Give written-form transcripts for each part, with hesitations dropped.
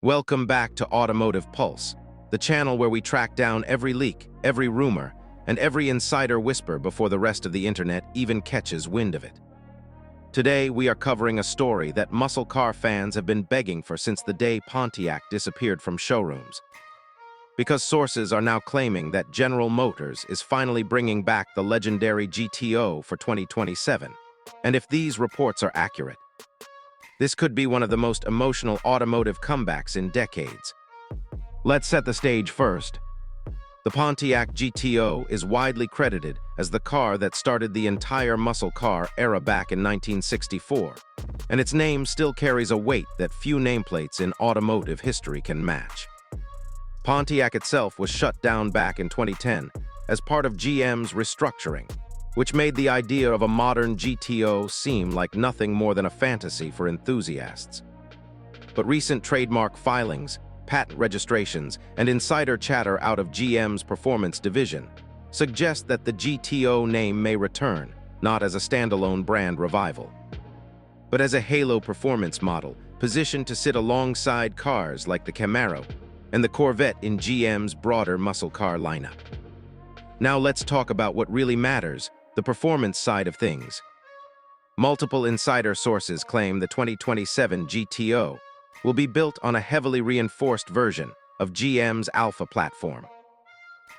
Welcome back to Automotive Pulse, the channel where we track down every leak, every rumor, and every insider whisper before the rest of the internet even catches wind of it. Today, we are covering a story that muscle car fans have been begging for since the day Pontiac disappeared from showrooms. Because sources are now claiming that General Motors is finally bringing back the legendary GTO for 2027. And if these reports are accurate, this could be one of the most emotional automotive comebacks in decades. Let's set the stage first. The Pontiac GTO is widely credited as the car that started the entire muscle car era back in 1964, and its name still carries a weight that few nameplates in automotive history can match. Pontiac itself was shut down back in 2010 as part of GM's restructuring, which made the idea of a modern GTO seem like nothing more than a fantasy for enthusiasts. But recent trademark filings, patent registrations, and insider chatter out of GM's performance division suggest that the GTO name may return, not as a standalone brand revival, but as a halo performance model positioned to sit alongside cars like the Camaro and the Corvette in GM's broader muscle car lineup. Now let's talk about what really matters, the performance side of things. Multiple insider sources claim the 2027 GTO will be built on a heavily reinforced version of GM's Alpha platform,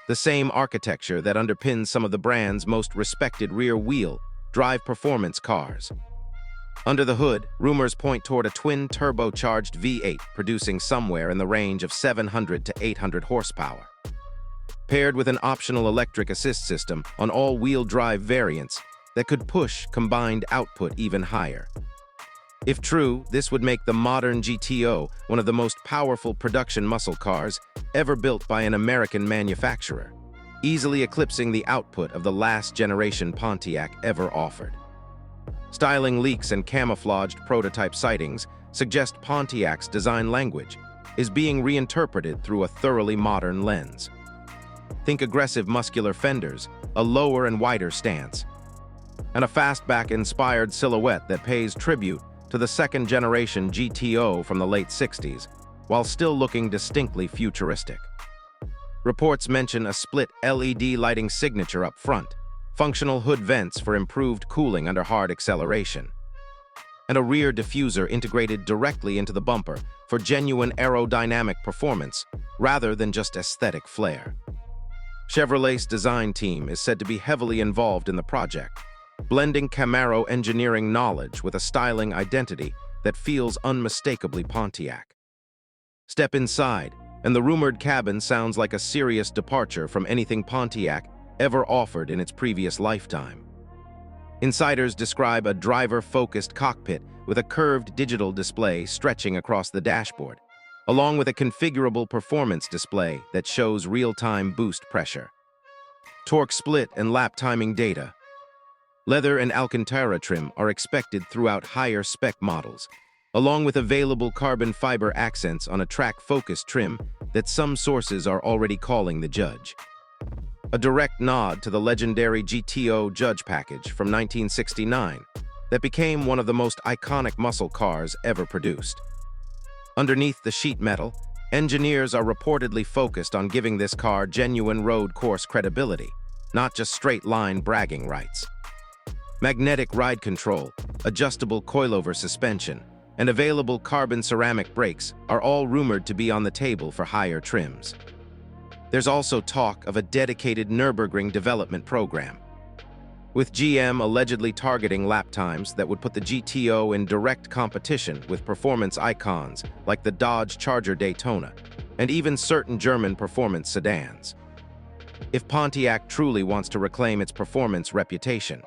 the same architecture that underpins some of the brand's most respected rear-wheel drive performance cars. Under the hood, rumors point toward a twin-turbocharged V8 producing somewhere in the range of 700 to 800 horsepower. Paired with an optional electric assist system on all-wheel drive variants that could push combined output even higher. If true, this would make the modern GTO one of the most powerful production muscle cars ever built by an American manufacturer, easily eclipsing the output of the last generation Pontiac ever offered. Styling leaks and camouflaged prototype sightings suggest Pontiac's design language is being reinterpreted through a thoroughly modern lens. Think aggressive muscular fenders, a lower and wider stance, and a fastback-inspired silhouette that pays tribute to the second-generation GTO from the late 60s, while still looking distinctly futuristic. Reports mention a split LED lighting signature up front, functional hood vents for improved cooling under hard acceleration, and a rear diffuser integrated directly into the bumper for genuine aerodynamic performance rather than just aesthetic flair. Chevrolet's design team is said to be heavily involved in the project, blending Camaro engineering knowledge with a styling identity that feels unmistakably Pontiac. Step inside, and the rumored cabin sounds like a serious departure from anything Pontiac ever offered in its previous lifetime. Insiders describe a driver-focused cockpit with a curved digital display stretching across the dashboard, along with a configurable performance display that shows real-time boost pressure, torque split and lap timing data. Leather and Alcantara trim are expected throughout higher spec models, along with available carbon fiber accents on a track-focused trim that some sources are already calling the Judge. A direct nod to the legendary GTO Judge package from 1969 that became one of the most iconic muscle cars ever produced. Underneath the sheet metal, engineers are reportedly focused on giving this car genuine road course credibility, not just straight-line bragging rights. Magnetic ride control, adjustable coilover suspension, and available carbon ceramic brakes are all rumored to be on the table for higher trims. There's also talk of a dedicated Nurburgring development program, with GM allegedly targeting lap times that would put the GTO in direct competition with performance icons like the Dodge Charger Daytona and even certain German performance sedans. If Pontiac truly wants to reclaim its performance reputation,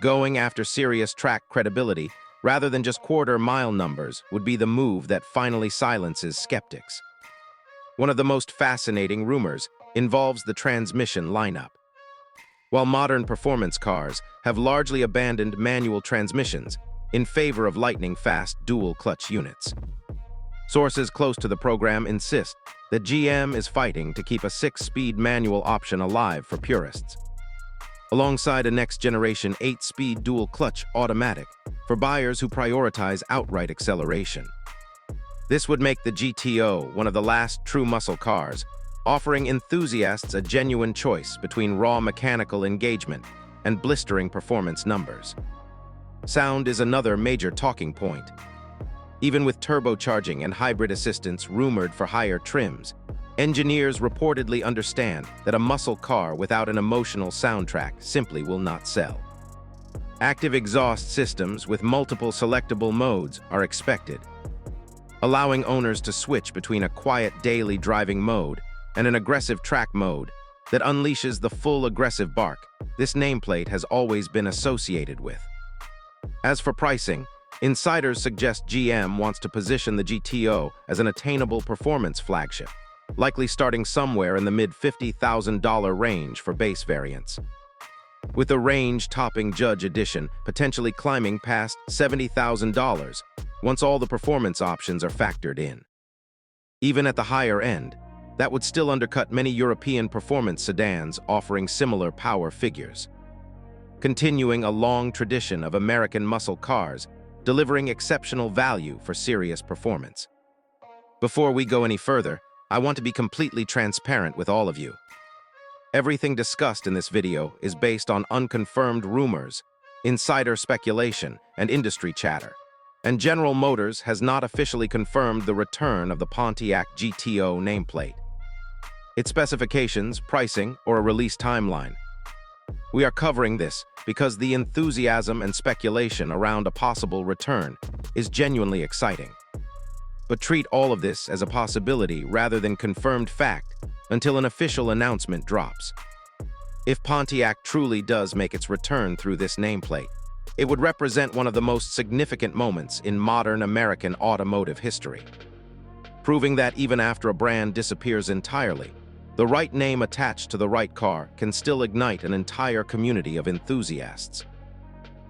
going after serious track credibility rather than just quarter-mile numbers would be the move that finally silences skeptics. One of the most fascinating rumors involves the transmission lineup. While modern performance cars have largely abandoned manual transmissions in favor of lightning-fast dual-clutch units, sources close to the program insist that GM is fighting to keep a 6-speed manual option alive for purists, alongside a next-generation 8-speed dual-clutch automatic for buyers who prioritize outright acceleration. This would make the GTO one of the last true muscle cars, offering enthusiasts a genuine choice between raw mechanical engagement and blistering performance numbers. Sound is another major talking point. Even with turbocharging and hybrid assistance rumored for higher trims, engineers reportedly understand that a muscle car without an emotional soundtrack simply will not sell. Active exhaust systems with multiple selectable modes are expected, allowing owners to switch between a quiet daily driving mode and an aggressive track mode that unleashes the full aggressive bark this nameplate has always been associated with. As for pricing, insiders suggest GM wants to position the GTO as an attainable performance flagship, likely starting somewhere in the mid-$50,000 range for base variants, with a range-topping Judge Edition potentially climbing past $70,000 once all the performance options are factored in. Even at the higher end, that would still undercut many European performance sedans offering similar power figures, continuing a long tradition of American muscle cars delivering exceptional value for serious performance. Before we go any further, I want to be completely transparent with all of you. Everything discussed in this video is based on unconfirmed rumors, insider speculation, and industry chatter, and General Motors has not officially confirmed the return of the Pontiac GTO nameplate, its specifications, pricing, or a release timeline. We are covering this because the enthusiasm and speculation around a possible return is genuinely exciting. But treat all of this as a possibility rather than confirmed fact until an official announcement drops. If Pontiac truly does make its return through this nameplate, it would represent one of the most significant moments in modern American automotive history, proving that even after a brand disappears entirely, the right name attached to the right car can still ignite an entire community of enthusiasts.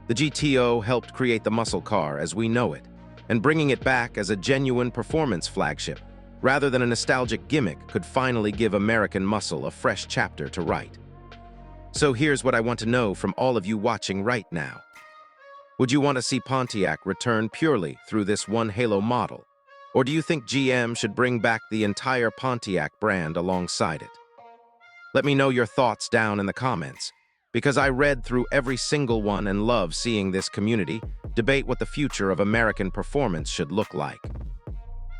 The GTO helped create the muscle car as we know it, and bringing it back as a genuine performance flagship, rather than a nostalgic gimmick, could finally give American muscle a fresh chapter to write. So here's what I want to know from all of you watching right now. Would you want to see Pontiac return purely through this one halo model? Or do you think GM should bring back the entire Pontiac brand alongside it? Let me know your thoughts down in the comments, because I read through every single one and love seeing this community debate what the future of American performance should look like.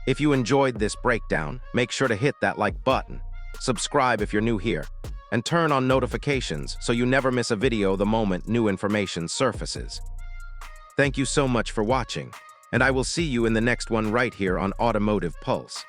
If you enjoyed this breakdown, make sure to hit that like button, subscribe if you're new here, and turn on notifications so you never miss a video the moment new information surfaces. Thank you so much for watching, and I will see you in the next one right here on Automotive Pulse.